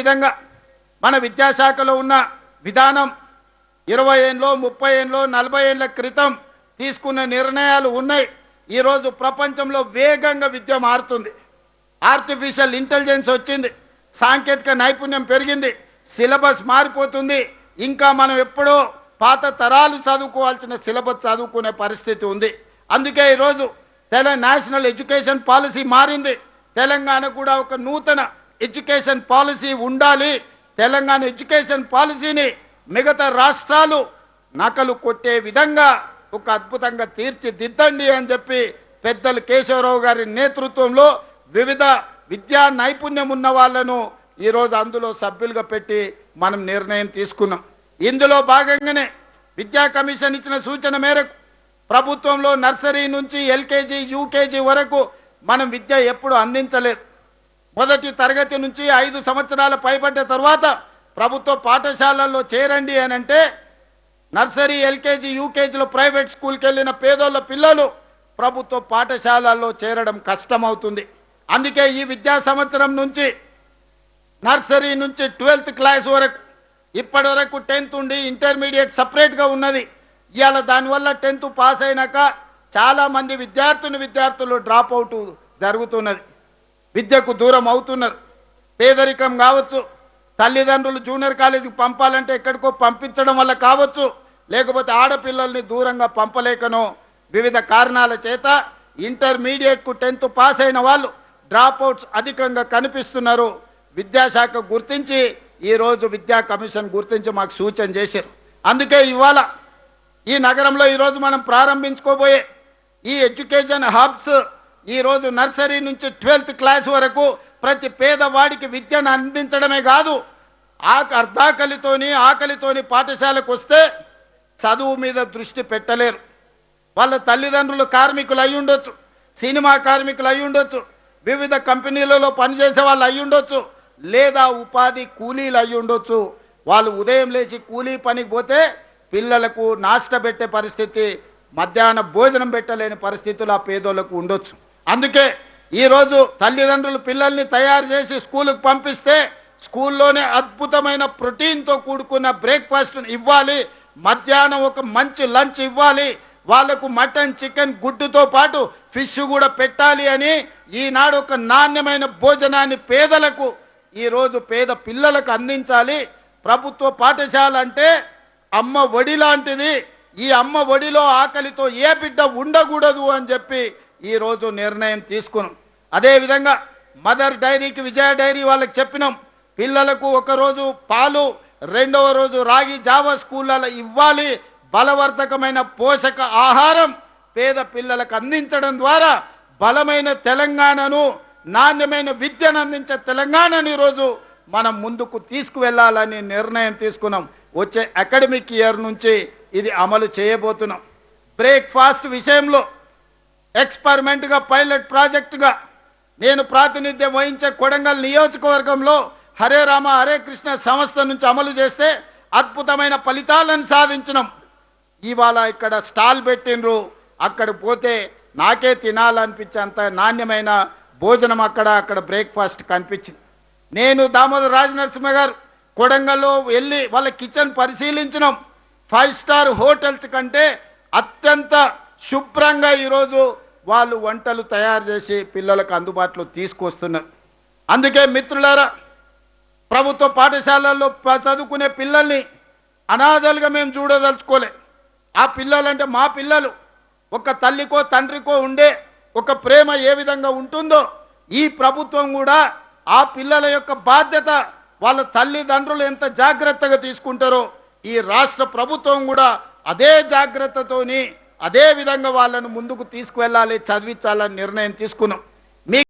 విధంగా మన విద్యాశాఖలో ఉన్న విధానం 20 ఏళ్ళలో 30 ఏళ్ళలో 40 ఏళ్ళ క్రితం తీసుకున్న నిర్ణయాలు ఉన్నాయి. ఈరోజు ప్రపంచంలో వేగంగా విద్య మారుతుంది. ఆర్టిఫిషియల్ ఇంటెలిజెన్స్ వచ్చింది, సాంకేతిక నైపుణ్యం పెరిగింది, సిలబస్ మారిపోతుంది. ఇంకా మనం ఎప్పుడో పాత తరాలు చదువుకోవాల్సిన సిలబస్ చదువుకునే పరిస్థితి ఉంది. అందుకే ఈరోజు నేషనల్ ఎడ్యుకేషన్ పాలసీ మారింది. తెలంగాణ కూడా ఒక నూతన ఎడ్యుకేషన్ పాలసీ ఉండాలి. తెలంగాణ ఎడ్యుకేషన్ పాలసీని మిగతా రాష్ట్రాలు నకలు కొట్టే విధంగా ఒక అద్భుతంగా తీర్చిదిద్దండి అని చెప్పి పెద్దలు కేశవరావు గారి నేతృత్వంలో వివిధ విద్యా నైపుణ్యం ఉన్న వాళ్ళను ఈరోజు అందులో సభ్యులుగా పెట్టి మనం నిర్ణయం తీసుకున్నాం. ఇందులో భాగంగానే విద్యా కమిషన్ ఇచ్చిన సూచన మేరకు ప్రభుత్వంలో నర్సరీ నుంచి ఎల్కేజీ యూకేజీ వరకు మనం విద్య ఎప్పుడు అందించలేదు. మొదటి తరగతి నుంచి 5 సంవత్సరాల పైబడ్డ తర్వాత ప్రభుత్వ పాఠశాలల్లో చేరండి అని అంటే నర్సరీ ఎల్కేజీ యూకేజీలో ప్రైవేట్ స్కూల్కి వెళ్ళిన పేదోళ్ళ పిల్లలు ప్రభుత్వ పాఠశాలల్లో చేరడం కష్టమవుతుంది. అందుకే ఈ విద్యా సంవత్సరం నుంచి నర్సరీ నుంచి 12th క్లాస్ వరకు ఇప్పటి వరకు 10th ఉండి ఇంటర్మీడియట్ సపరేట్గా ఉన్నది. ఇవాళ దానివల్ల 10th పాస్ అయినాక చాలామంది విద్యార్థులు డ్రాప్ అవుట్ జరుగుతున్నది, విద్యకు దూరం అవుతున్నారు. పేదరికం కావచ్చు, తల్లిదండ్రులు జూనియర్ కాలేజీకి పంపాలంటే ఎక్కడికో పంపించడం వల్ల కావచ్చు, లేకపోతే ఆడపిల్లల్ని దూరంగా పంపలేకనో వివిధ కారణాల చేత ఇంటర్మీడియట్కు 10th పాస్ అయిన వాళ్ళు డ్రాప్ అవుట్స్ అధికంగా కనిపిస్తున్నారు. విద్యాశాఖ గుర్తించి ఈరోజు విద్యా కమిషన్ గుర్తించి మాకు సూచన చేశారు. అందుకే ఇవాళ ఈ నగరంలో ఈరోజు మనం ప్రారంభించుకోబోయే ఈ ఎడ్యుకేషన్ హబ్స్ ఈరోజు నర్సరీ నుంచి 12th క్లాస్ వరకు ప్రతి పేదవాడికి విద్యను అందించడమే కాదు, ఆకలితోని పాఠశాలకు వస్తే చదువు మీద దృష్టి పెట్టలేరు. వాళ్ళ తల్లిదండ్రులు కార్మికులు అయి ఉండొచ్చు, సినిమా కార్మికులు అయి ఉండొచ్చు, వివిధ కంపెనీలలో పనిచేసే వాళ్ళు అయి ఉండొచ్చు, లేదా ఉపాధి కూలీలు అయి ఉండొచ్చు. వాళ్ళు ఉదయం లేచి కూలీ పనికి పోతే పిల్లలకు నాష్ట పెట్టే పరిస్థితి, మధ్యాహ్న భోజనం పెట్టలేని పరిస్థితులు ఆ పేదోళ్లకు ఉండొచ్చు. అందుకే ఈరోజు తల్లిదండ్రులు పిల్లల్ని తయారు చేసి స్కూలుకు పంపిస్తే స్కూల్లోనే అద్భుతమైన ప్రోటీన్తో కూడుకున్న బ్రేక్ఫాస్ట్ ఇవ్వాలి, మధ్యాహ్నం ఒక మంచి లంచ్ ఇవ్వాలి, వాళ్లకు మటన్ చికెన్ గుడ్డుతో పాటు ఫిష్ కూడా పెట్టాలి అని ఈనాడు ఒక నాణ్యమైన భోజనాన్ని పేదలకు ఈరోజు పేద పిల్లలకు అందించాలి. ప్రభుత్వ పాఠశాల అంటే అమ్మ ఒడి లాంటిది. ఈ అమ్మ ఒడిలో ఆకలితో ఏ బిడ్డ ఉండకూడదు అని చెప్పి ఈరోజు నిర్ణయం తీసుకున్నాం. అదేవిధంగా మదర్ డైరీకి విజయ డైరీ వాళ్ళకి చెప్పినాం, పిల్లలకు ఒకరోజు పాలు, రెండవ రోజు రాగి జావా స్కూళ్ళలో ఇవ్వాలి. బలవర్ధకమైన పోషక ఆహారం పేద పిల్లలకు అందించడం ద్వారా బలమైన తెలంగాణను, నాణ్యమైన విద్యను అందించే తెలంగాణను ఈరోజు మనం ముందుకు తీసుకువెళ్ళాలని నిర్ణయం తీసుకున్నాం. వచ్చే అకాడమిక్ ఇయర్ నుంచి ఇది అమలు చేయబోతున్నాం. బ్రేక్ఫాస్ట్ విషయంలో ఎక్స్పెరిమెంట్గా పైలట్ ప్రాజెక్టుగా నేను ప్రాతినిధ్యం వహించే కొడంగల్ నియోజకవర్గంలో హరే రామ హరే కృష్ణ సంస్థ నుంచి అమలు చేస్తే అద్భుతమైన ఫలితాలను సాధించినాం. ఇవాళ ఇక్కడ స్టాల్ పెట్టినరు, అక్కడ పోతే నాకే తినాలనిపించేంత నాణ్యమైన భోజనం అక్కడ బ్రేక్ఫాస్ట్ కనిపించింది. నేను దామోదర్ రాజనరసింహ గారు కొడంగల్లో వెళ్ళి వాళ్ళ కిచెన్ పరిశీలించినాం. 5 స్టార్ హోటల్స్ కంటే అత్యంత శుభ్రంగా ఈరోజు వాళ్ళు వంటలు తయారు చేసి పిల్లలకు అందుబాటులో తీసుకొస్తున్నారు. అందుకే మిత్రులారా, ప్రభుత్వ పాఠశాలల్లో చదువుకునే పిల్లల్ని అనాథలుగా మేము చూడదలుచుకోలే. ఆ పిల్లలంటే మా పిల్లలు. ఒక తల్లికో తండ్రికో ఉండే ఒక ప్రేమ ఏ విధంగా ఉంటుందో ఈ ప్రభుత్వం కూడా ఆ పిల్లల యొక్క బాధ్యత వాళ్ళ తల్లిదండ్రులు ఎంత జాగ్రత్తగా తీసుకుంటారో ఈ రాష్ట్ర ప్రభుత్వం కూడా అదే జాగ్రత్తతోని అదే విధంగా వాళ్ళను ముందుకు తీసుకువెళ్ళాలి, చదివించాలని నిర్ణయం తీసుకున్నాం.